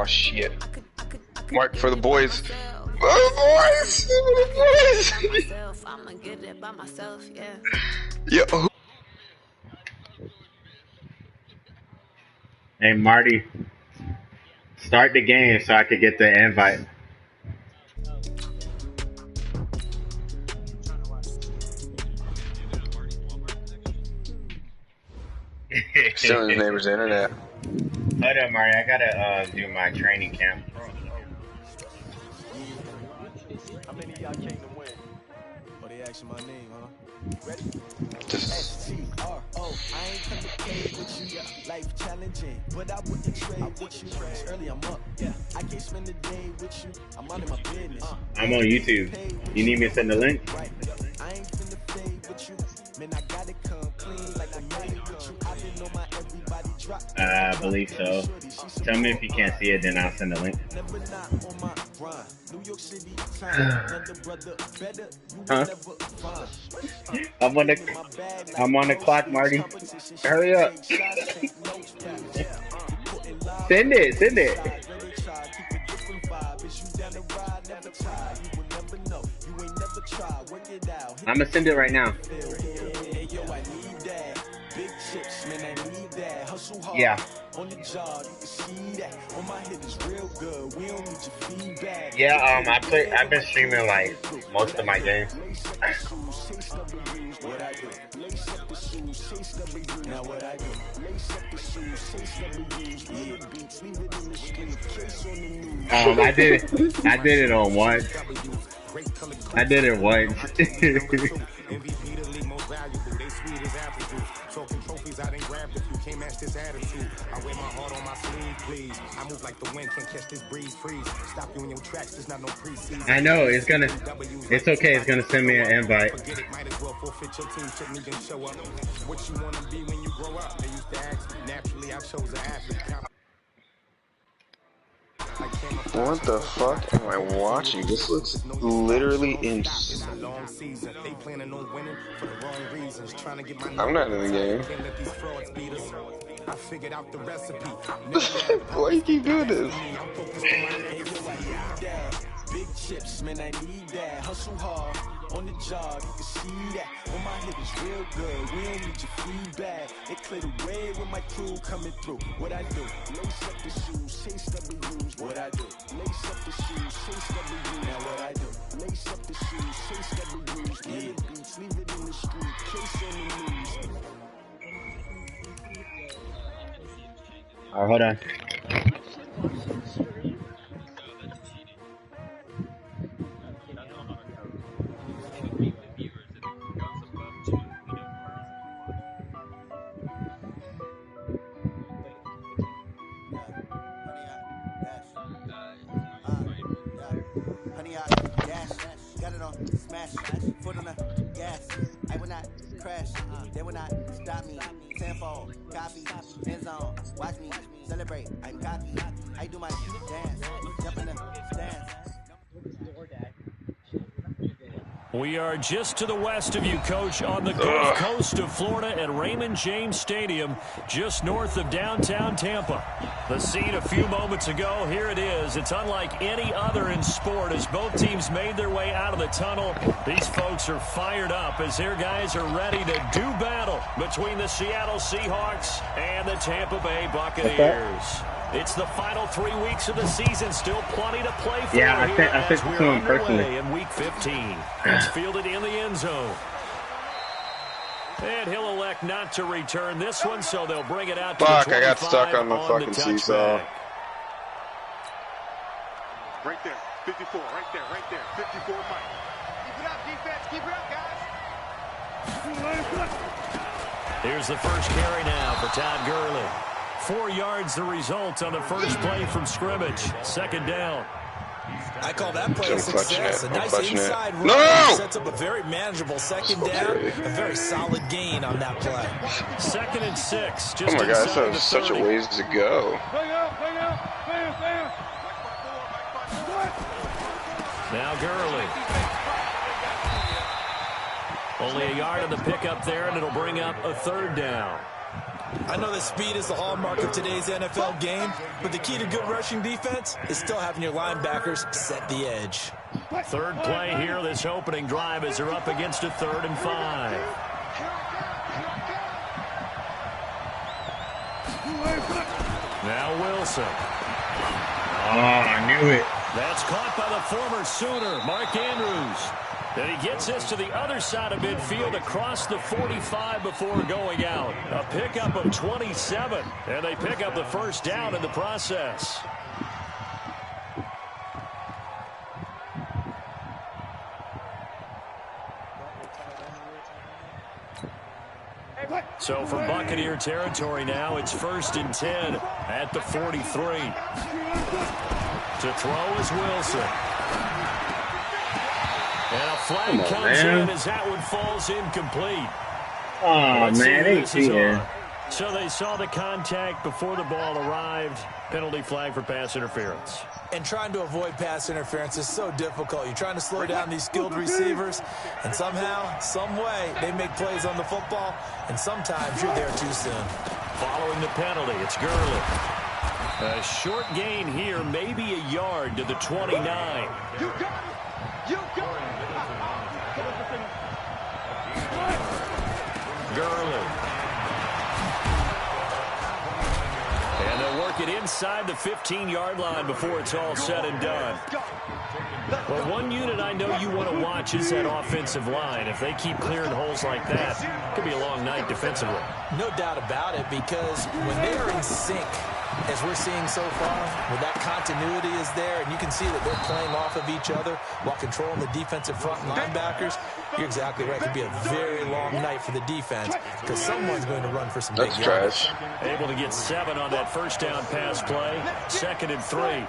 Oh shit. Mark for the boys. For the boys. Yo. Hey Marty, start the game so I could get the invite. Stealing his neighbor's internet. Hold up, Marty. I gotta do my training camp. How many of y'all came to win? Oh, they asking my name, huh? Ready? S-T-R-O. I ain't come to play with you. Life challenging, but I wouldn't trade with you. Early I'm up. Yeah, I can't spend the day with you. I'm out of my business. I'm on YouTube. You need me to send the link? Right. I ain't finna fade with you. Man, I gotta come clean like I made with you. I didn't know my everybody drop. I believe so. Tell me if you can't see it, then I'll send the link. Never not on my grind. New York City time. Another brother better. You Huh? never find. I'm on the clock, Marty. Hurry up. Send it. I'm gonna send it right now. Yeah. Yeah, I've been streaming like most of my games. I did it on once. I did it once. Talking trophies, I didn't grab if you can't match this attitude. I wear my heart on my sleeve, please. I move like the wind, can't catch this breeze, freeze. Stop you in your tracks, there's not no preseason. I know, it's okay, it's gonna send me an invite. Forget it, might as well forfeit your team, shouldn't even show up. What you wanna be when you grow up? They used to ask me, naturally I chose an athlete. What the fuck am I watching? This looks literally insane. I'm not in the game. I figured out the recipe. Why you keep doing this? Big chips, man, I need that. Hustle hard on the job, you can see that. On my hip is real good, we don't need your feedback. They clear the way with my crew coming through. What I do? Lace up the shoes, chase W's. What I do? Lace up the shoes, chase W's. Now what I do? Lace up the shoes, chase W's. Leave it beats, leave it in the street, case on the news. Alright, hold on. Smash, foot on the gas. I will not crash, they will not stop me. Tenfold, copy, end zone, watch me celebrate. I'm cocky, I do my dance, jump in the stands. We are just to the west of you, Coach, on the Gulf Coast of Florida at Raymond James Stadium, just north of downtown Tampa. The scene a few moments ago, here it is. It's unlike any other in sport as both teams made their way out of the tunnel. These folks are fired up as their guys are ready to do battle between the Seattle Seahawks and the Tampa Bay Buccaneers. It's the final 3 weeks of the season. Still plenty to play for. Yeah, I think we're to him personally in Week 15. It's fielded in the end zone. And he'll elect not to return this one, so they'll bring it out to Fuck, the 25 I got stuck on the on fucking seesaw. Right there, 54, right there, 54, Mike. Keep it up, defense, keep it up, guys. Here's the first carry now for Todd Gurley. 4 yards the result on the first play from scrimmage. Second down. I call that play a success. A nice inside run sets up a very manageable second down. A very solid gain on that play. 2nd and 6. Just oh my gosh, that was the such a ways to go. Now Gurley. Only a yard on the pickup there, and it'll bring up a third down. I know that speed is the hallmark of today's NFL game, but the key to good rushing defense is still having your linebackers set the edge. Third play here, this opening drive, as they're up against a 3rd and 5. Now Wilson. Oh, I knew it. That's caught by the former Sooner, Mark Andrews. And he gets this to the other side of midfield across the 45 before going out. A pickup of 27, and they pick up the first down in the process. So from Buccaneer territory now, it's 1st and 10 at the 43. To throw is Wilson. And a flag comes in as that one falls incomplete. Oh, man, ain't here. So they saw the contact before the ball arrived. Penalty flag for pass interference. And trying to avoid pass interference is so difficult. You're trying to slow down these skilled receivers, and somehow, some way, they make plays on the football, and sometimes you're there too soon. Following the penalty, it's Gurley. A short gain here, maybe a yard to the 29. You got it! You got it! Gurley. And they'll work it inside the 15-yard line before it's all said and done. Well, one unit I know you want to watch is that offensive line. If they keep clearing holes like that, it could be a long night defensively. No doubt about it, because when they are in sync, as we're seeing so far, when that continuity is there, and you can see that they're playing off of each other while controlling the defensive front and linebackers, you're exactly right. It could be a very long night for the defense because someone's going to run for some big yards. Able to get 7 on that first down pass play. 2nd and 3.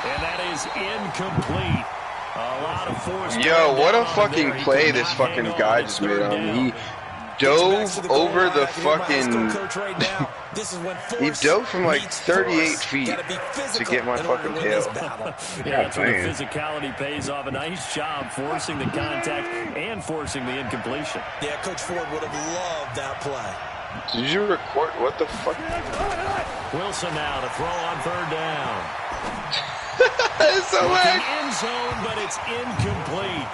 And that is incomplete. A lot of force. Yo, what a fucking play this fucking guy just made on me. He dove over the fucking... he dove from like 38 feet to get my fucking tail. Yeah, that's where the physicality pays off. A nice job forcing the contact and forcing the incompletion. Yeah, Coach Ford would have loved that play. Did you record? What the fuck? Wilson now to throw on 3rd down. It's so late. End zone, but it's incomplete.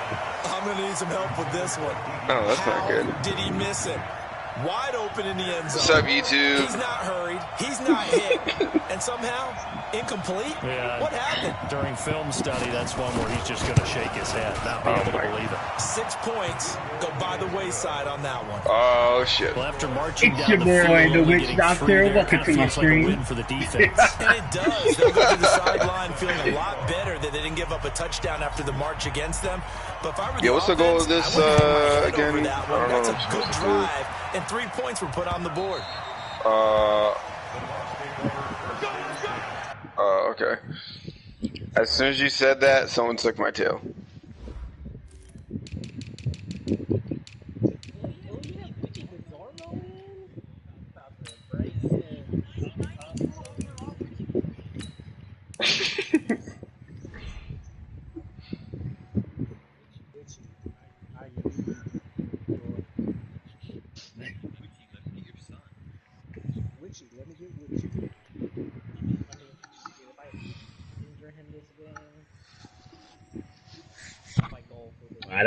I'm going to need some help with this one. Oh, that's not good. Did he miss it? Wide open in the end zone. What's up, YouTube? He's not hurried. He's not hit. And somehow, incomplete? Yeah. What happened? During film study, that's one where he's just going to shake his head, not be able to believe it. 6 points go by the wayside on that one. Oh, shit. Well, after marching It's down your the boy, field, the witch getting doctor. through there, Welcome to my feels like a stream. win for the defense. And it does. They'll go to the sideline feeling a lot better that they didn't give up a touchdown after the march against them. But if I were What's the goal of this again? That's a good drive, and 3 points were put on the board. Okay. As soon as you said that, someone took my tail. I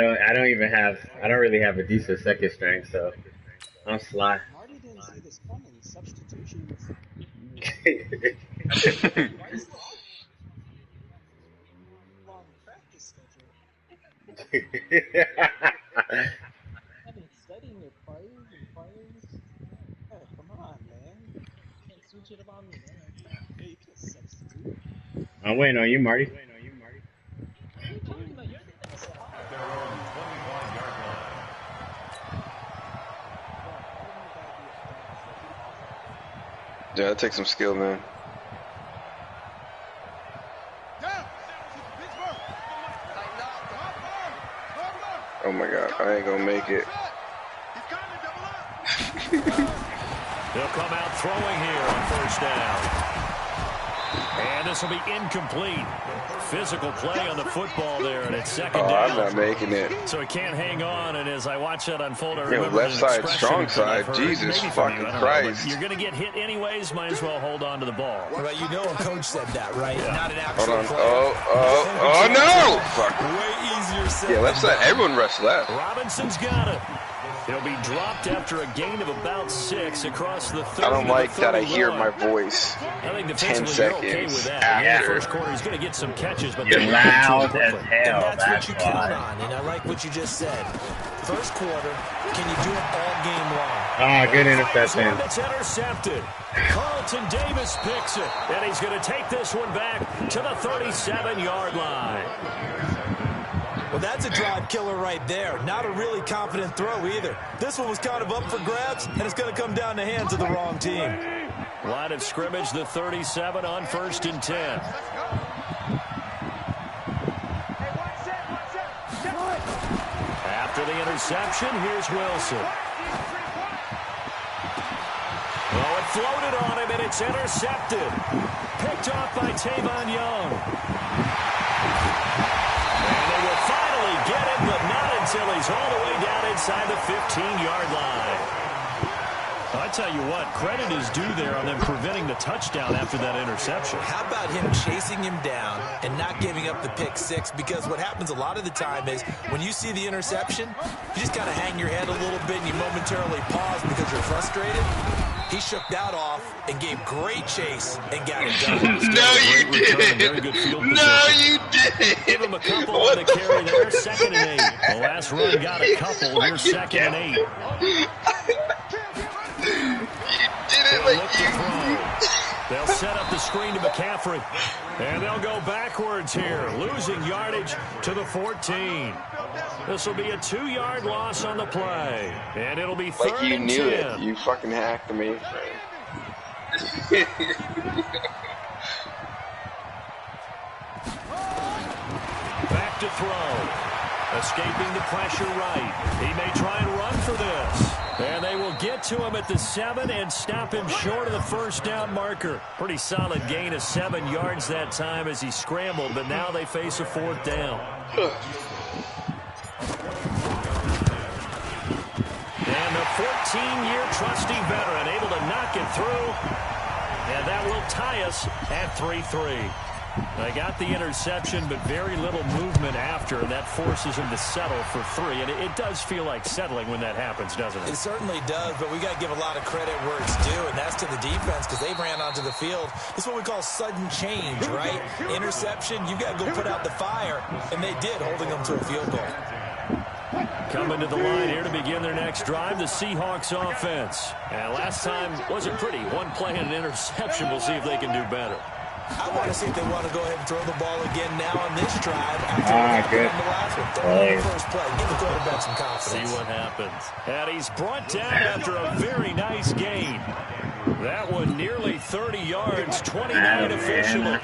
don't really have a decent second string, so I'm sly. Marty didn't see this coming. Substitutions. Long practice schedule. I've been studying your players and players. Oh, come on, man. You can't switch it up on me, man. Yeah, you can't substitute. I'm waiting on you, Marty. What are you talking about? You're the best. Yeah, that takes some skill, man. Oh my god, I ain't gonna make it. He'll come out throwing here on 1st down. And this will be incomplete. Physical play on the football there, and it's second Oh, down. I'm not making it. So he can't hang on, and as I watch that unfold, I Yeah, remember left an side, expression strong that side. I've heard, Jesus maybe from fucking you, I don't know, Christ. but you're going to get hit anyways, might as well hold on to the ball. Well, you know a coach said that, right? Yeah. Not an actual Hold on. player. Oh, no! Fuck. Way easier said Yeah, left than side. done. Everyone rushed left. Robinson's got it. He'll be dropped after a gain of about 6 across the 30. I don't like that I hear 31. my voice I think 10 defensively you're okay seconds with that. after. First quarter, he's going to get some catches, but You're they're loud too as quickly. hell. And that's what you count why. on, and I like what you just said. First quarter, can you do it all game long? Ah, good One interception. that's intercepted. Carlton Davis picks it, and he's going to take this one back to the 37-yard line. Well, that's a drive killer right there. Not a really confident throw either. This one was kind of up for grabs, and it's going to come down the hands of the wrong team. Line of scrimmage, the 37 on 1st and 10. After the interception, here's Wilson. Oh, it floated on him, and it's intercepted. Picked off by Tavon Young. And they will finally get him, but not until he's all the way down inside the 15-yard line. I tell you what, credit is due there on them preventing the touchdown after that interception. How about him chasing him down and not giving up the pick six? Because what happens a lot of the time is when you see the interception, you just kind of hang your head a little bit and you momentarily pause because you're frustrated. He shook that off and gave great chase and got it done. No, you Very didn't. good field No, position. you didn't. Give him a couple on the carry there. 2nd and 8. The last run got a couple. Here's 2nd and 8. Did it They'll like look to throw. They'll set up the screen to McCaffrey. And they'll go backwards here, losing yardage to the 14. This will be a 2-yard loss on the play. And it'll be 3rd like you and knew 10. it. You fucking hacked the mainframe. Back to throw. Escaping the pressure right. He may try and run for this. And they will get to him at the 7 and stop him short of the first down marker. Pretty solid gain of 7 yards that time as he scrambled, but now they face a 4th down. And the 14-year trusty veteran able to knock it through. And that will tie us at 3-3. They got the interception, but very little movement after, and that forces him to settle for 3. And it does feel like settling when that happens, doesn't it? It certainly does, but we got to give a lot of credit where it's due, and that's to the defense because they ran onto the field. This is what we call sudden change, right? Interception, you got to go put out the fire, and they did, holding them to a field goal. Coming to the line here to begin their next drive, the Seahawks offense. And last time wasn't pretty. One play and an interception. We'll see if they can do better. I want to see if they want to go ahead and throw the ball again now on this drive after good. the last one. Throw it on the first play. Give the quarterback some confidence. See what happens. And he's brought down after a very nice gain. That one nearly 30 yards, 29 officially.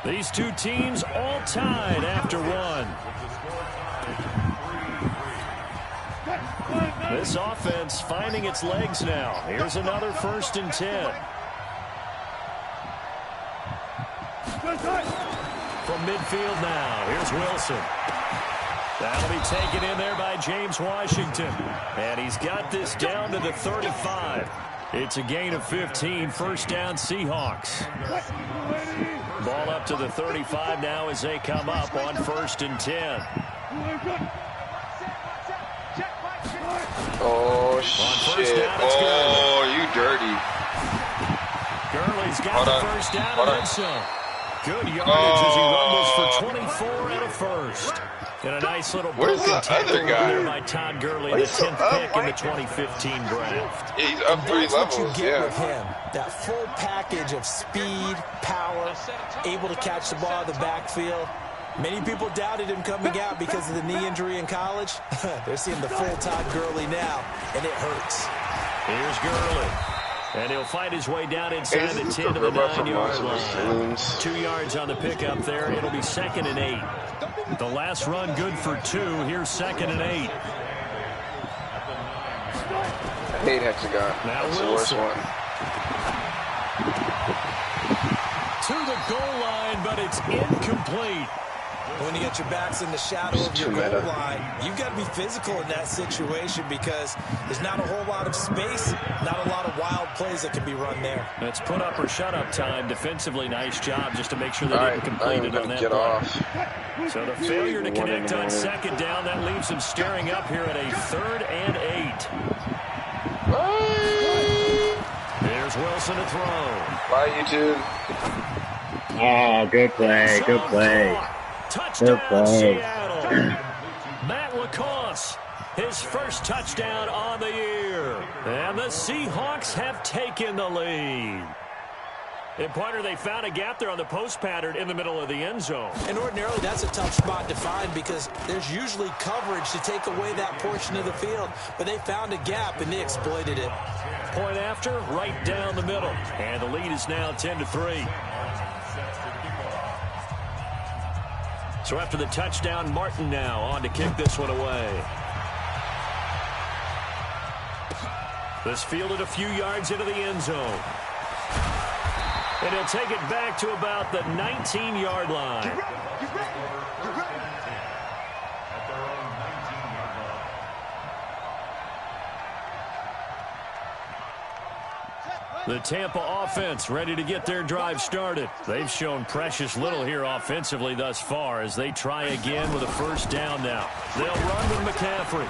These two teams all tied after one. This offense finding its legs now. Here's another 1st and 10. From midfield now, here's Wilson. That'll be taken in there by James Washington. And he's got this down to the 35. It's a gain of 15, 1st down Seahawks. Ball up to the 35 now as they come up on 1st and 10. Oh, shit. Oh, you dirty. Gurley's got the first down and then some. Good yardage as he rumbles for 24 and a first. And a nice little Where's the other guy? there by Todd Gurley, the 10th pick in the 2015 draft. Yeah, he's up 3 That's what you levels, get yeah. with him. That full package of speed, power, able to catch the ball in the backfield. Many people doubted him coming out because of the knee injury in college. They're seeing the full Todd Gurley now, and it hurts. Here's Gurley. And he'll fight his way down inside the 10 to the 9-yard line. 2 yards on the pickup there. It'll be 2nd and 8. The last run good for 2. Here's 2nd and 8. hate hexagon. That's the worst one. To the goal line, but it's incomplete. When you get your backs in the shadow of your goal line, you've got to be physical in that situation because there's not a whole lot of space, not a lot of wild plays that can be run there. It's put up or shut up time. Defensively, nice job just to make sure they didn't complete it on that play. So the failure to connect on second down, that leaves him staring up here at a 3rd and 8. There's Wilson to throw. Bye, YouTube. Oh, good play. Good play. Touchdown, Seattle. Matt LaCosse, his first touchdown on the year. And the Seahawks have taken the lead. And, partner, they found a gap there on the post pattern in the middle of the end zone. And ordinarily, that's a tough spot to find because there's usually coverage to take away that portion of the field. But they found a gap, and they exploited it. Point after, right down the middle. And the lead is now 10-3. So after the touchdown, Martin now on to kick this one away. This fielded a few yards into the end zone. And he'll take it back to about the 19-yard line. The Tampa offense ready to get their drive started. They've shown precious little here offensively thus far as they try again with a first down now. They'll run with McCaffrey.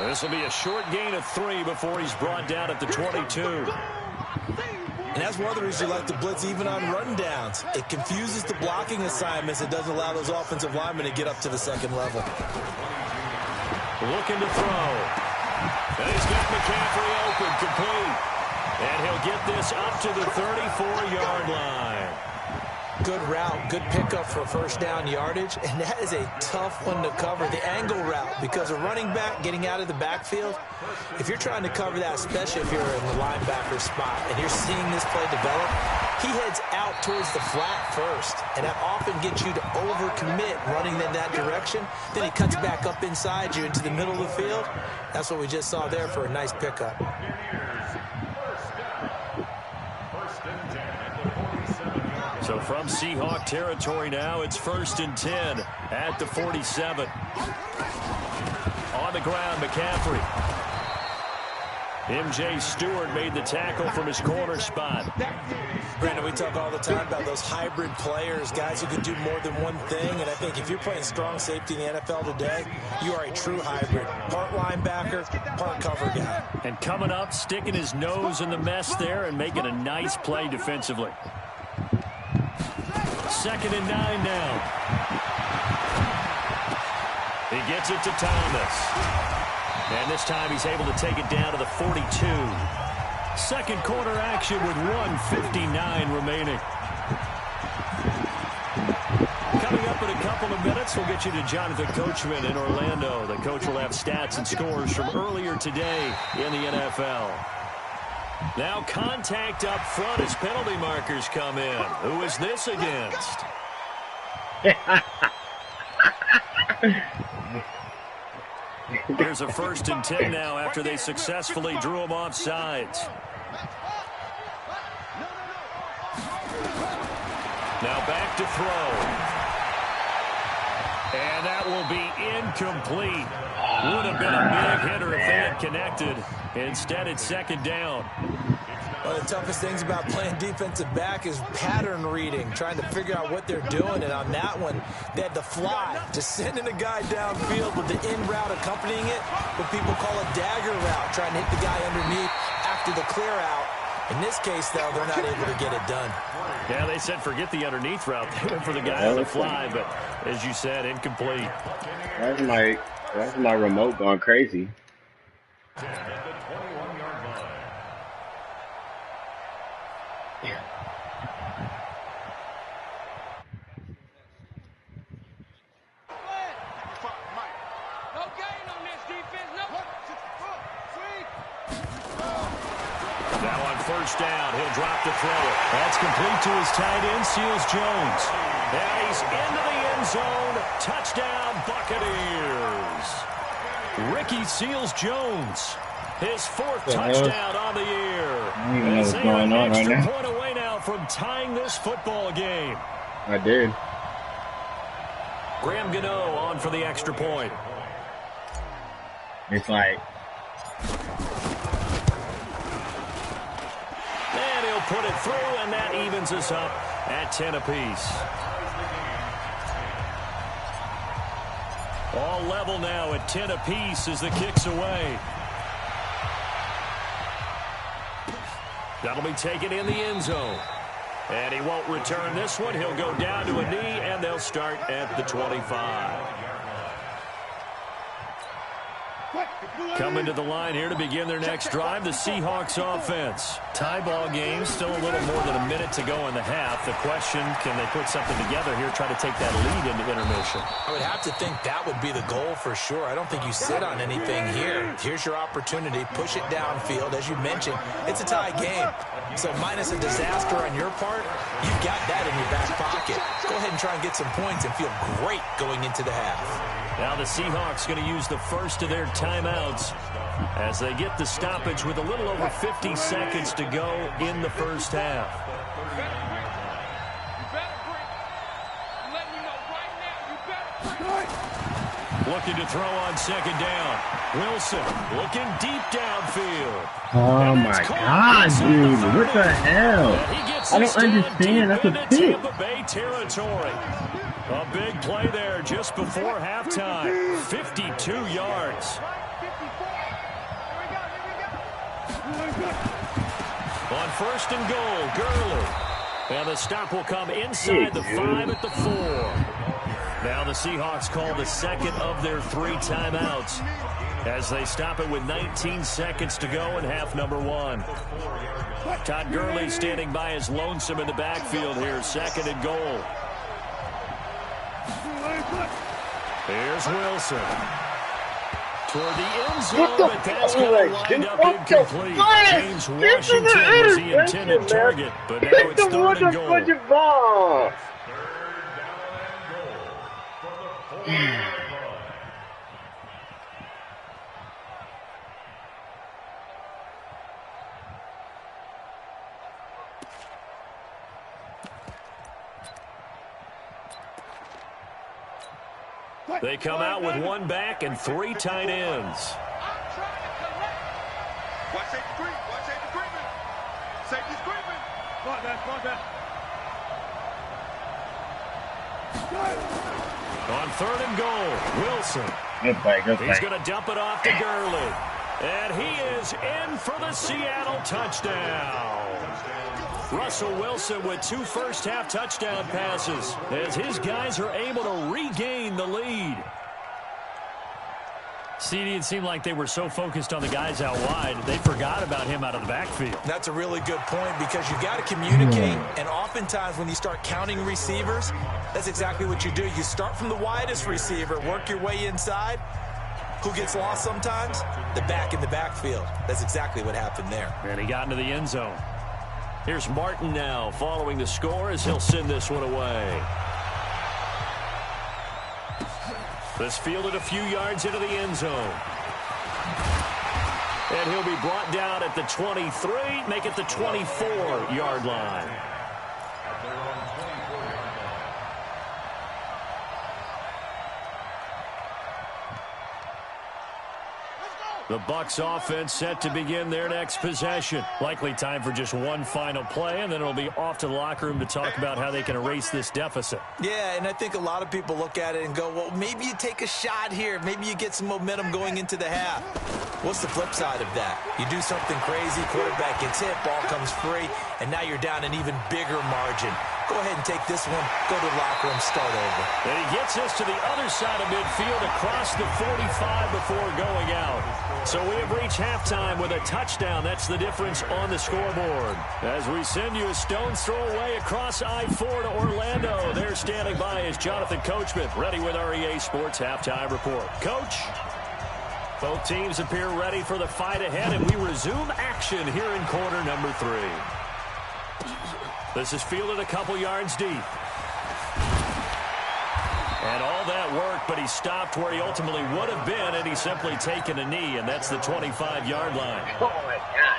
This will be a short gain of 3 before he's brought down at the 22. And that's one of the reasons you like to blitz even on run downs. It confuses the blocking assignments. It doesn't allow those offensive linemen to get up to the second level. Looking to throw. And he's got McCaffrey open, complete. And he'll get this up to the 34-yard line. Good route, good pickup for first down yardage, and that is a tough one to cover, the angle route, because a running back getting out of the backfield, if you're trying to cover that, especially if you're in the linebacker spot and you're seeing this play develop, he heads out towards the flat first, and that often gets you to overcommit running in that direction. Then he cuts back up inside you into the middle of the field. That's what we just saw there for a nice pickup. So from Seahawk territory now, it's 1st and 10 at the 47. On the ground, McCaffrey. M.J. Stewart made the tackle from his corner spot. Brandon, we talk all the time about those hybrid players, guys who can do more than one thing, and I think if you're playing strong safety in the NFL today, you are a true hybrid. Part linebacker, part cover guy. And coming up, sticking his nose in the mess there and making a nice play defensively. 2nd and 9 now. He gets it to Thomas. And this time he's able to take it down to the 42. Second quarter action with 1:59 remaining. Coming up in a couple of minutes, we'll get you to Jonathan Coachman in Orlando. The coach will have stats and scores from earlier today in the NFL. Now contact up front as penalty markers come in. Who is this against? Here's a 1st and 10 now after they successfully drew him off sides. Now back to throw. And that will be incomplete. Would have been a big hitter if they had connected. Instead, it's 2nd down. One of the toughest things about playing defensive back is pattern reading, trying to figure out what they're doing. And on that one, they had the fly, just sending a guy downfield with the in route accompanying it, what people call a dagger route, trying to hit the guy underneath after the clear out. In this case, though, they're not able to get it done. Yeah, they said forget the underneath route. They went for the guy on the fly, but as you said, incomplete. That's my remote going crazy. Now on first down, he'll drop to throw it. That's complete to his tight end, Seals Jones. And he's into the end zone. Touchdown, Buccaneers. Ricky Seals Jones. His fourth touchdown on the year. I don't even know what's going on right now. Point away now from tying this football game. I did. Graham Gano on for the extra point. It's like... And he'll put it through, and that evens us up at 10 apiece. All level now at 10 apiece as the kick's away. That'll be taken in the end zone. And he won't return this one. He'll go down to a knee, and they'll start at the 25. Coming to the line here to begin their next drive, the Seahawks offense. Tie ball game, still a little more than a minute to go in the half. The question, can they put something together here, try to take that lead into intermission? I would have to think that would be the goal for sure. I don't think you sit on anything here. Here's your opportunity. Push it downfield. As you mentioned, it's a tie game. So minus a disaster on your part, you've got that in your back pocket. Go ahead and try and get some points and feel great going into the half. Now the Seahawks going to use the first of their timeouts as they get the stoppage with a little over 50 seconds to go in the first half. Looking to throw on second down. Wilson looking deep downfield. Oh my God, dude. What the hell? I don't understand. That's a pick. Tampa Bay territory. A big play there just before halftime. 52 yards. On first and goal, Gurley. And the stop will come inside the 5 at the 4. Now the Seahawks call the second of their 3 timeouts as they stop it with 19 seconds to go in half number 1. Todd Gurley standing by his lonesome in the backfield here, second and goal. Here's Wilson. Toward the end zone, but that's going to wind up incomplete. James Washington was the intended target, but now it's third and goal. They come out with 1 back and 3 tight ends. Watch safety creep. Watch safety creeping. Safety's creeping. Come on, man. On third and goal, Wilson. Good play. He's going to dump it off to Gurley. And he is in for the Seattle touchdown. Russell Wilson with 2 first-half touchdown passes as his guys are able to regain the lead. CD, it seemed like they were so focused on the guys out wide, they forgot about him out of the backfield. That's a really good point because you got to communicate, and oftentimes when you start counting receivers, that's exactly what you do. You start from the widest receiver, work your way inside. Who gets lost sometimes? The back in the backfield. That's exactly what happened there. And he got into the end zone. Here's Martin now following the score as he'll send this one away. This fielded a few yards into the end zone. And he'll be brought down at the 23, make it the 24-yard line. The Bucs offense set to begin their next possession. Likely time for just one final play, and then it'll be off to the locker room to talk about how they can erase this deficit. Yeah, and I think a lot of people look at it and go, well, maybe you take a shot here. Maybe you get some momentum going into the half. What's the flip side of that? You do something crazy, quarterback gets hit, ball comes free, and now you're down an even bigger margin. Go ahead and take this one, go to the locker room, start over. And he gets us to the other side of midfield across the 45 before going out. So we have reached halftime with a touchdown. That's the difference on the scoreboard. As we send you a stone's throw away across I-4 to Orlando. There standing by is Jonathan Coachman, ready with our EA Sports Halftime Report. Coach, both teams appear ready for the fight ahead, and we resume action here in quarter number 3. This is fielded a couple yards deep. And all that work, but he stopped where he ultimately would have been, and he's simply taken a knee, and that's the 25-yard line. Oh, my God.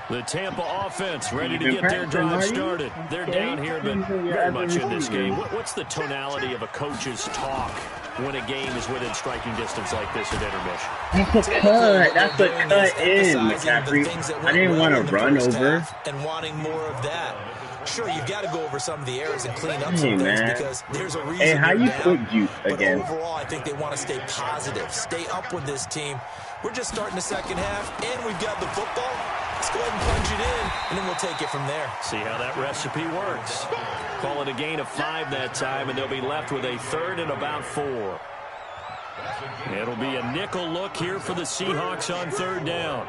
The Tampa offense ready to get their drive started. They're down here, but very much in this game. What's the tonality of a coach's talk when a game is within striking distance like this at intermission? That's a cut. That's a cut in, McCaffrey. I didn't want to run over. And wanting more of that. Sure, you've got to go over some of the errors and clean up some things because there's a reason. Hey, how you down. quick juke again? But overall, I think they want to stay positive, stay up with this team. We're just starting the second half, and we've got the football. Let's go ahead and punch it in, and then we'll take it from there. See how that recipe works. Call it a gain of 5 that time, and they'll be left with a 3rd and about 4. It'll be a nickel look here for the Seahawks on 3rd down.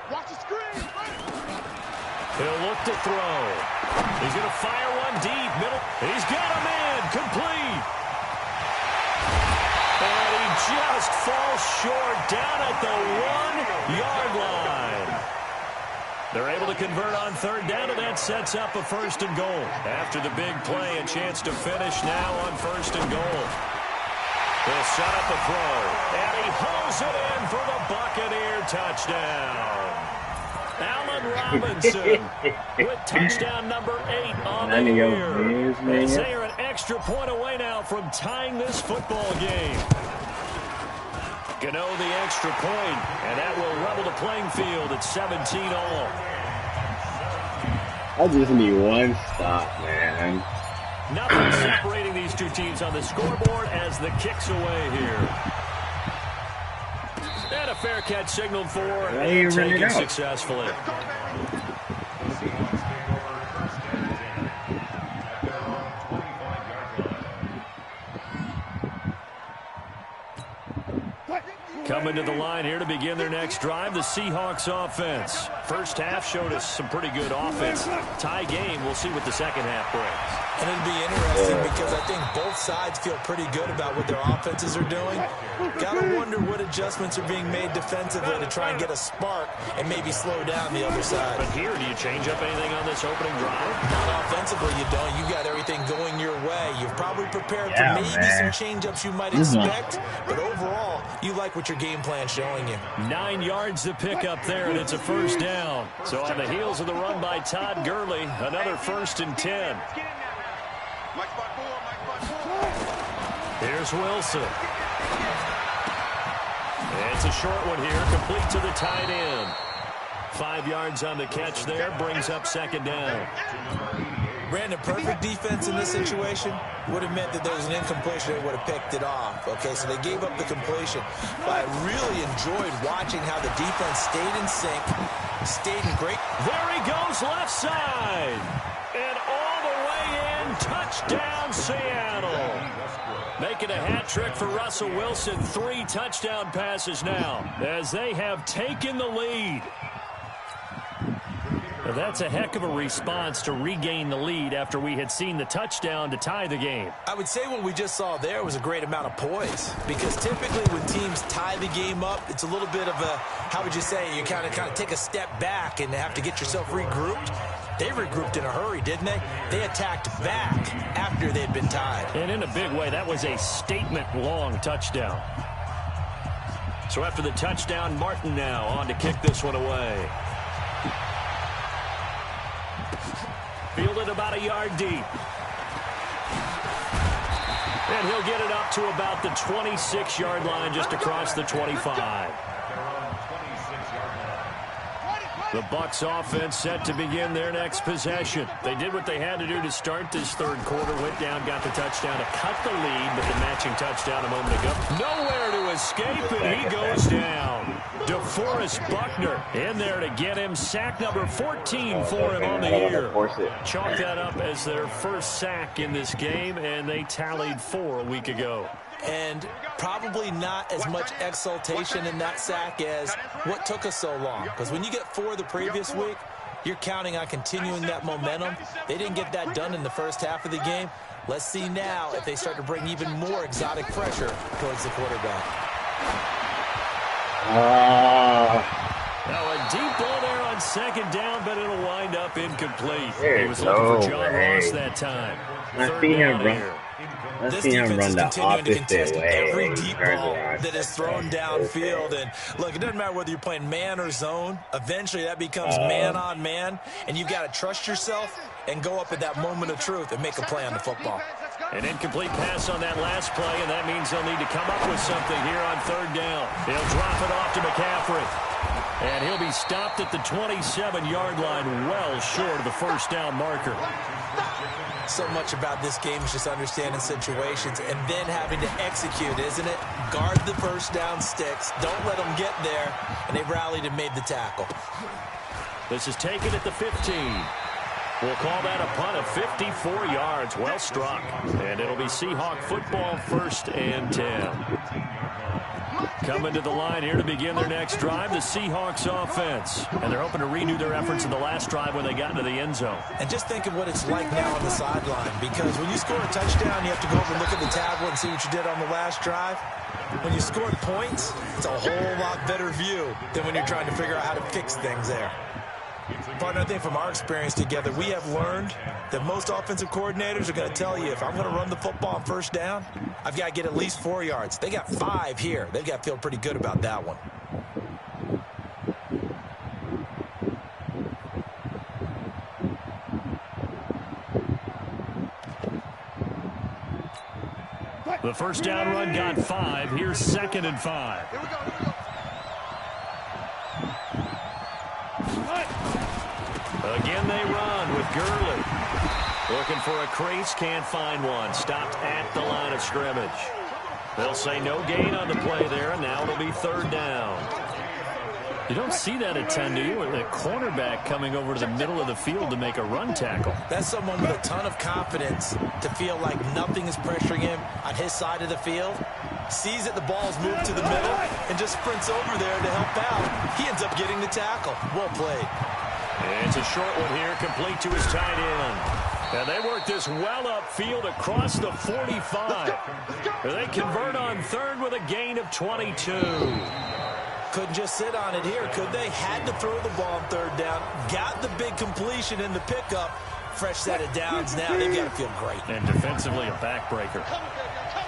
He'll look to throw. He's going to fire one deep. Middle. He's got a man. Complete. And he just falls short down at the 1-yard line. They're able to convert on 3rd down, and that sets up a 1st and goal. After the big play, a chance to finish now on 1st and goal. He'll set up a throw, and he hauls it in for the Buccaneer touchdown. Allen Robinson with touchdown number 8 on the year. As they are an extra point away now from tying this football game. Gano the extra point, and that will level the playing field at 17 all. I just need one stop, man. Nothing separating these two teams on the scoreboard as the kick's away here. And a fair catch signaled for and taken successfully. Coming to the line here to begin their next drive, the Seahawks offense. First half showed us some pretty good offense. Tie game, we'll see what the second half brings. And it'll be interesting because I think both sides feel pretty good about what their offenses are doing. Gotta wonder what adjustments are being made defensively to try and get a spark and maybe slow down the other side. But here, do you change up anything on this opening drive? Not offensively, you don't. You got everything going your way. You've probably prepared for maybe some change-ups you might expect, but overall, you like what your game plan's showing you. 9 yards to pick up there, and it's a 1st down. So on the heels of the run by Todd Gurley, another 1st and 10. Here's Wilson. It's a short one here, complete to the tight end. 5 yards on the catch there, brings up 2nd down. Brandon, perfect defense in this situation would have meant that there was an incompletion. They would have picked it off. Okay, so they gave up the completion. But I really enjoyed watching how the defense stayed in sync, stayed in great. There he goes, left side. And all the way in, touchdown Seattle. Making a hat trick for Russell Wilson. 3 touchdown passes now as they have taken the lead. That's a heck of a response to regain the lead after we had seen the touchdown to tie the game. I would say what we just saw there was a great amount of poise, because typically when teams tie the game up, it's a little bit of a, how would you say, you kind of take a step back and have to get yourself regrouped. They regrouped in a hurry, didn't they? They attacked back after they'd been tied. And in a big way, that was a statement-long touchdown. So after the touchdown, Martin now on to kick this one away. Fielded about a yard deep. And he'll get it up to about the 26-yard line, just across the 25. The Bucs offense set to begin their next possession. They did what they had to do to start this 3rd quarter. Went down, got the touchdown to cut the lead, but the matching touchdown a moment ago. Nowhere to escape, and he goes down. DeForest Buckner in there to get him. Sack number 14 for him on the year. Chalk that up as their first sack in this game, and they tallied 4 a week ago. And probably not as much exultation in that sack as what took us so long. Because when you get 4 the previous week, you're counting on continuing that momentum. They didn't get that done in the first half of the game. Let's see now if they start to bring even more exotic pressure towards the quarterback. Now a deep ball there on on second down, but it'll wind up incomplete. He was There's looking for no John way. Ross that time. Let's Third see down him run. here. Let's This see him defense run is the continuing to opposite contest every way. deep Turns ball around, that is steps thrown back. downfield. Okay. And look, it doesn't matter whether you're playing man or zone. Eventually, that becomes man on man, and you've got to trust yourself and go up at that moment of truth and make a play on the football. An incomplete pass on that last play, and that means they'll need to come up with something here on third down. He'll drop it off to McCaffrey. And he'll be stopped at the 27-yard line, well short of the first down marker. So much about this game is just understanding situations and then having to execute, isn't it? Guard the first down sticks. Don't let them get there. And they rallied and made the tackle. This is taken at the 15. We'll call that a punt of 54 yards. Well struck. And it'll be Seahawk football, 1st and 10. Coming to the line here to begin their next drive, the Seahawks offense. And they're hoping to redo their efforts in the last drive when they got into the end zone. And just think of what it's like now on the sideline, because when you score a touchdown, you have to go over and look at the tablet and see what you did on the last drive. When you scored points, it's a whole lot better view than when you're trying to figure out how to fix things there. Partner, I think from our experience together, we have learned that most offensive coordinators are going to tell you, if I'm going to run the football on first down, I've got to get at least 4 yards. They got 5 here. They've got to feel pretty good about that one. The first down run got 5. Here's 2nd and 5. Here we go, here we go. Again they run with Gurley. Looking for a crease, can't find one. Stopped at the line of scrimmage. They'll say no gain on the play there, and now it'll be 3rd down. You don't see that a ton, do you? A cornerback coming over to the middle of the field to make a run tackle. That's someone with a ton of confidence to feel like nothing is pressuring him on his side of the field. Sees that the ball's moved to the middle and just sprints over there to help out. He ends up getting the tackle. Well played. It's a short one here, complete to his tight end. And they work this well upfield across the 45. They convert on 3rd with a gain of 22. Couldn't just sit on it here, could they? Had to throw the ball on 3rd down. Got the big completion in the pickup. Fresh set of downs now. They've got to feel great. And defensively a backbreaker.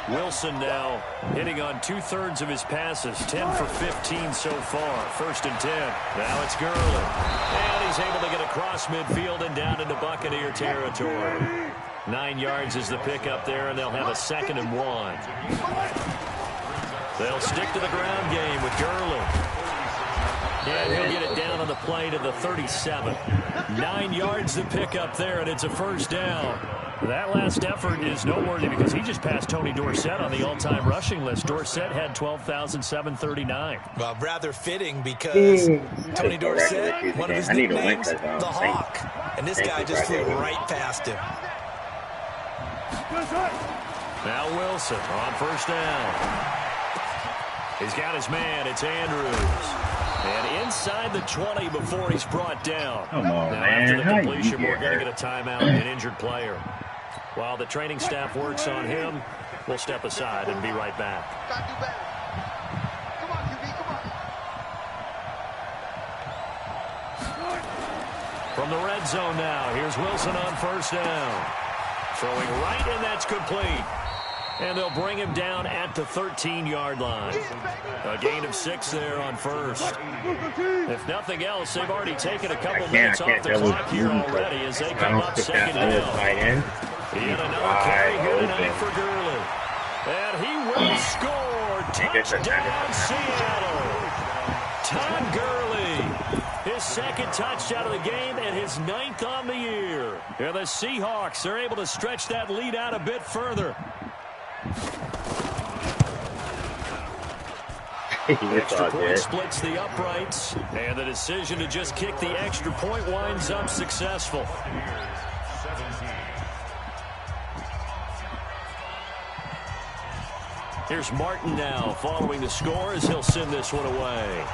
Wilson now hitting on 2/3 of his passes. 10 for 15 so far. 1st and 10. Now it's Gurley. And he's able to get across midfield and down into Buccaneer territory. 9 yards is the pickup there, and they'll have a 2nd and 1. They'll stick to the ground game with Gurley. And he'll get it down on the play to the 37. 9 yards the pickup there, and it's a 1st down. That last effort is noteworthy because he just passed Tony Dorsett on the all-time rushing list. Dorsett had 12,739. Well, rather fitting because Tony Dorsett, one of his nicknames, the Hawk. And this guy just flew right past him. Now Wilson on 1st down. He's got his man. It's Andrews. And inside the 20 before he's brought down. Come on, now, man. after the How completion, you we're going to get get a timeout, an injured player. While the training staff works on him, we'll step aside and be right back. Gotta do better. Come on, QB, come on. From the red zone now, here's Wilson on 1st down. Throwing right, and that's complete. And they'll bring him down at the 13-yard line. A gain of 6 there on 1st. If nothing else, they've already taken a couple minutes off the clock here already as they come up 2nd down. Yet another carry here tonight for Gurley. And he will score. Touchdown, Seattle. Todd Gurley. His 2nd touchdown of the game and his 9th on the year. And the Seahawks are able to stretch that lead out a bit further. Extra point splits the uprights, and the decision to just kick the extra point winds up successful. Here's Martin now following the score as he'll send this one away.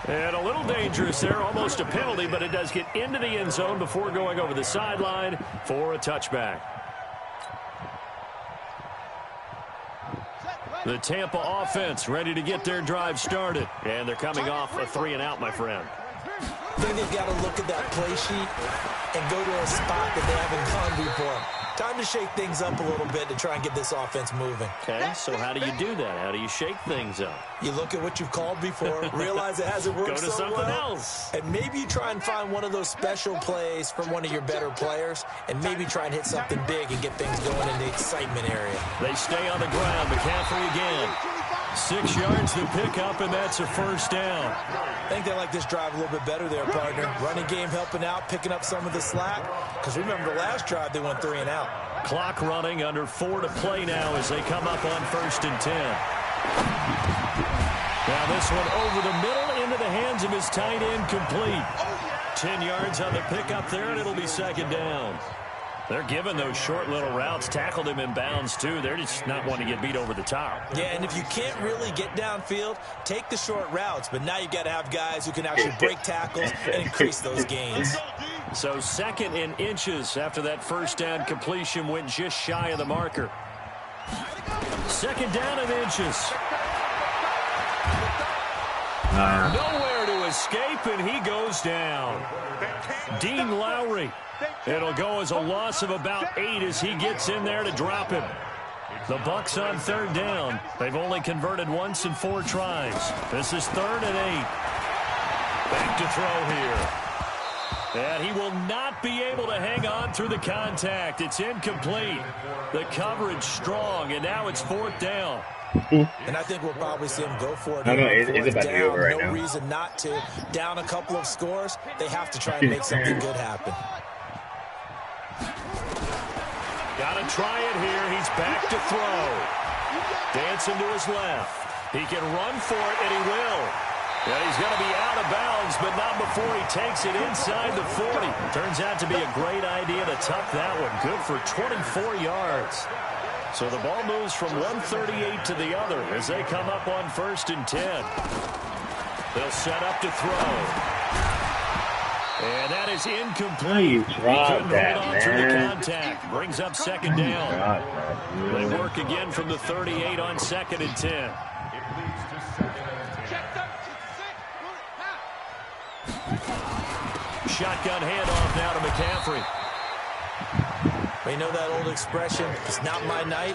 And a little dangerous there, almost a penalty, but it does get into the end zone before going over the sideline for a touchback. The Tampa offense ready to get their drive started. And they're coming off a 3-and-out, my friend. I think they've got to look at that play sheet and go to a spot that they haven't gone before. Time to shake things up a little bit to try and get this offense moving. Okay, so how do you do that? How do you shake things up? You look at what you've called before, realize it hasn't worked Go to so something well, else. and maybe you try and find one of those special plays from one of your better players, and maybe try and hit something big and get things going in the excitement area. They stay on the ground. McCaffrey again. 6 yards to pick up, and that's a first down. I think they like this drive a little bit better there, partner. Running game helping out, picking up some of the slack. Because remember, the last drive, they went 3-and-out. Clock running, under 4 to play now as they come up on 1st and 10. Now this one over the middle into the hands of his tight end, complete. 10 yards on the pickup there, and it'll be 2nd down. They're giving those short little routes. Tackled him in bounds, too. They're just not wanting to get beat over the top. Yeah, and if you can't really get downfield, take the short routes. But now you've got to have guys who can actually break tackles and increase those gains. So 2nd and inches after that first down completion went just shy of the marker. 2nd down and inches. Nowhere to escape, and he goes down. Dean Lowry. It'll go as a loss of about 8 as he gets in there to drop him. The Bucs on 3rd down. They've only converted once in 4 tries. This is 3rd and 8. Back to throw here. And he will not be able to hang on through the contact. It's incomplete. The coverage strong, and now it's 4th down. And I think we'll probably see him go for it. I know, it's about to be over right now. No reason not to. Down a couple of scores, they have to try and make something good happen. Got to try it here. He's back to throw. Dancing to his left. He can run for it, and he will. And he's going to be out of bounds, but not before he takes it inside the 40. Turns out to be a great idea to tuck that one. Good for 24 yards. So the ball moves from 138 to the other as they come up on 1st and 10. They'll set up to throw. And that is incomplete. He couldn't hold on to the contact. Brings up 2nd down. They work again from the 38 on 2nd and 10. Shotgun handoff now to McCaffrey. You know that old expression, it's not my night.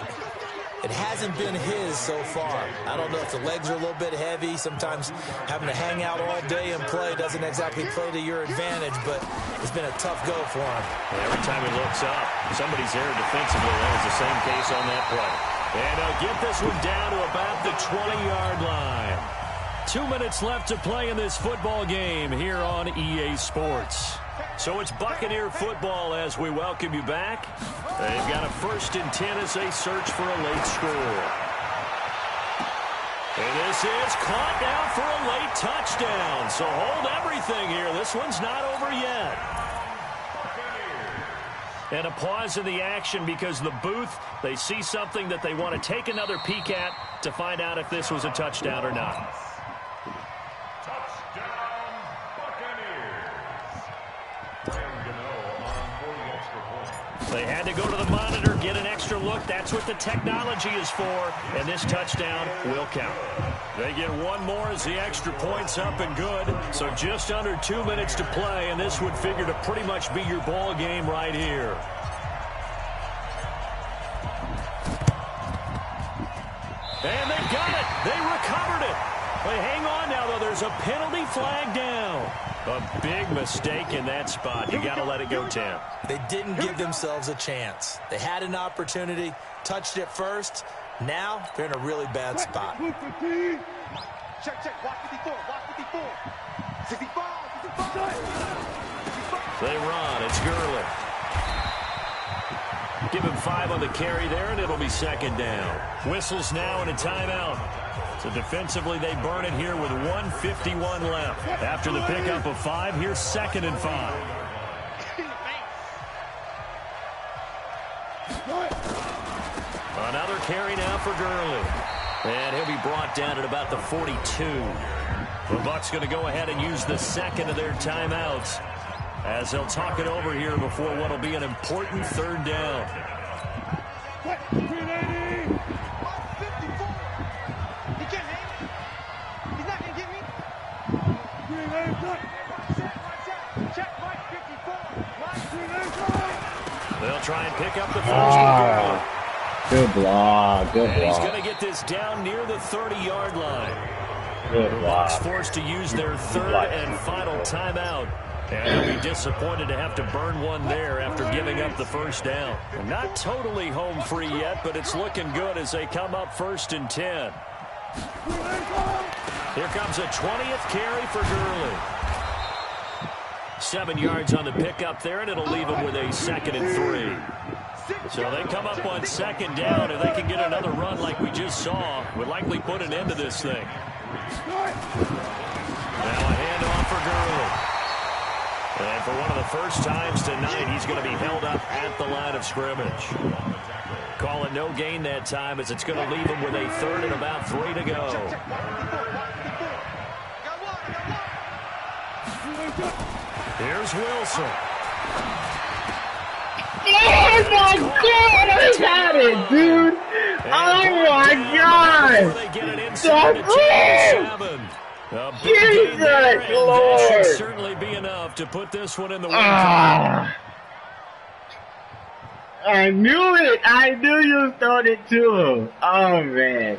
It hasn't been his so far. I don't know if the legs are a little bit heavy. Sometimes having to hang out all day and play doesn't exactly play to your advantage, but it's been a tough go for him. Every time he looks up, somebody's there defensively. That was the same case on that play. And they'll get this one down to about the 20-yard line. 2 minutes left to play in this football game here on EA Sports. So it's Buccaneer football as we welcome you back. They've got a 1st and 10 as they search for a late score. And this is caught now for a late touchdown. So hold everything here. This one's not over yet. And a pause in the action because the booth, they see something that they want to take another peek at to find out if this was a touchdown or not. They had to go to the monitor, get an extra look. That's what the technology is for, and this touchdown will count. They get one more as the extra point's up and good. So just under 2 minutes to play, and this would figure to pretty much be your ball game right here. And they got it. They recovered it. They hang on now, though. There's a penalty flag down. A big mistake in that spot. You got to let it go, Tim. They didn't give themselves a chance. They had an opportunity, touched it first. Now they're in a really bad spot. Check, check. Watch 54. Watch 54. 55. 55. They run. It's Gurley. Give him 5 on the carry there, and it'll be 2nd down. Whistles now and a timeout. So defensively, they burn it here with 1:51 left. After the pickup of 5, here's 2nd and 5. Another carry now for Gurley. And he'll be brought down at about the 42. The Bucs going to go ahead and use the 2nd of their timeouts as they'll talk it over here before what will be an important 3rd down. try and pick up the first one. Good block. Good And he's block. going to get this down near the 30-yard line. Good The Bucs block. forced to use their third and final timeout. And they'll be disappointed to have to burn one there after giving up the first down. Not totally home free yet, but it's looking good as they come up 1st and 10. Here comes a 20th carry for Gurley. 7 yards on the pickup there, and it'll leave him with a 2nd and 3. So they come up on 2nd down, and they can get another run like we just saw. Would likely put an end to this thing. Now a handoff for Gurley. And for one of the first times tonight, he's going to be held up at the line of scrimmage. Call it no gain that time as it's going to leave him with a 3rd and about 3 to go. Here's Wilson. Oh my God! I got it, dude! Oh my God! They get it inside the 7. Jesus, That should Lord! certainly be enough to put this one in the win. Ah! I knew it! I knew you thought it too! Oh man!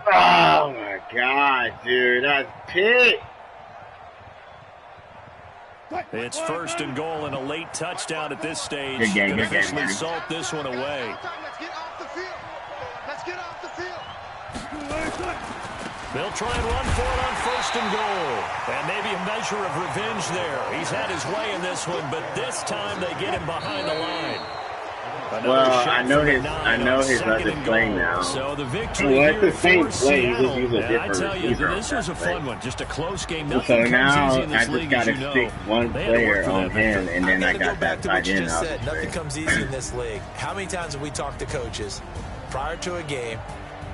Oh my God, dude! That's pick! It's 1st and goal and a late touchdown at this stage. Good game, Gonna good game, officially man. salt this one away. Let's get off the field. Let's get off the field. They'll try and run for it on 1st and goal. And maybe a measure of revenge there. He's had his way in this one, but this time they get him behind the line. Another Well, shot I know from the his 9 I know on his 2nd other and play goal. now. So the victory Well, it's here the same for play, he just Seattle. used a And I different tell you, receiver this on was a that fun play. one. Just a close game. So Nothing comes now easy in I this just league, gotta as you know. stick one They had to work player for on that him, victory. and then I gotta go got back that to what tight you end just out. said. Nothing comes easy in this league. How many times have we talked to coaches prior to a game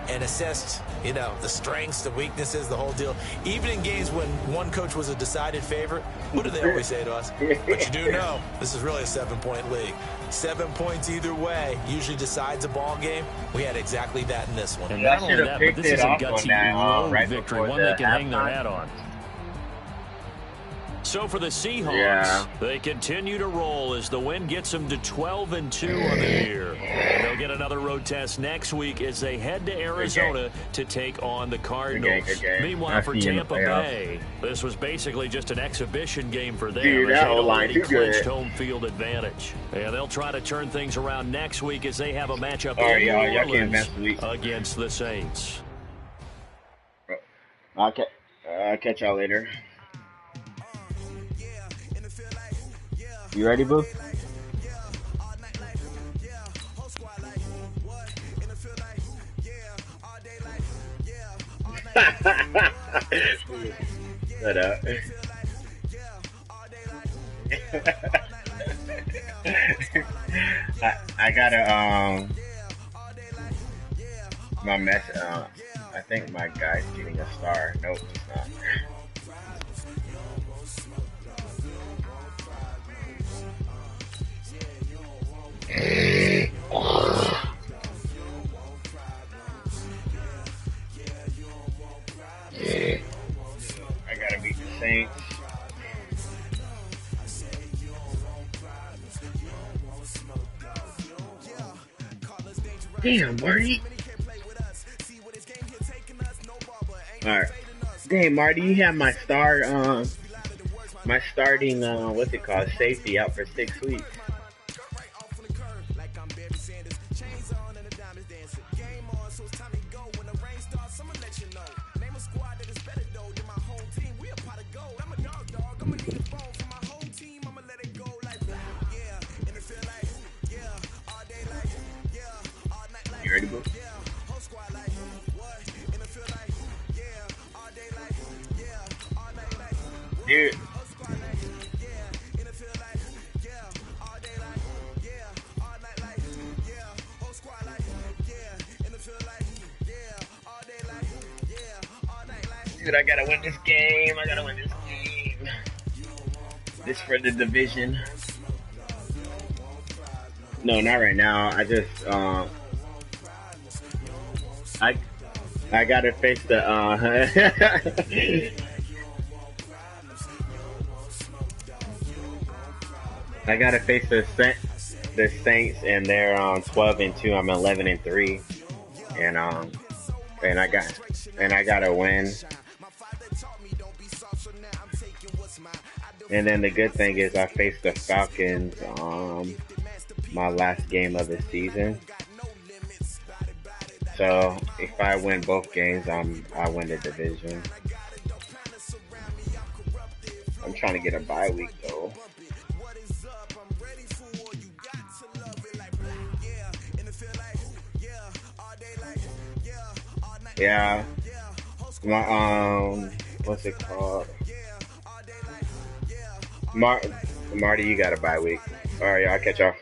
and assessed, you know, the strengths, the weaknesses, the whole deal? Even in games when one coach was a decided favorite, what do they always say to us? But you do know this is really a 7-point league. 7 points either way usually decides a ball game. We had exactly that in this one. And Yeah, I not only should've that, but picked this it is a off on gutsy that, road right victory, before one they the can hang their halftime. hat on. So for the Seahawks, Yeah. they continue to roll as the win gets them to 12-2 on the year. And they'll get another road test next week as they head to Arizona to take on the Cardinals. Good game. Meanwhile, I'll for see you in the Tampa playoffs. Bay, this was basically just an exhibition game for them. Dude, as that they'd O-line already too good. clinched home field advantage. And they'll try to turn things around next week as they have a matchup All right, in y'all. New Y'all can Orleans advance the week. against the Saints. I'll catch y'all later. You ready, boo? Shut up. I gotta my mess I think my guy's getting a star. Nope, it's not. I gotta beat the Saints. Damn, Marty. Alright. Damn, Marty, you have my my starting, what's it called, safety out for 6 weeks. You ready, boo? Dude. Dude, I gotta win this game. I gotta win this game. This for the division. No, not right now. I just I gotta face the I gotta face the Saints, and they're 12-2. I'm 11-3, and I gotta win. And then the good thing is I faced the Falcons my last game of the season. So if I win both games, I win the division. I'm trying to get a bye week though. Yeah. My what's it called? Marty, you got a bye week. All right, y'all catch y'all.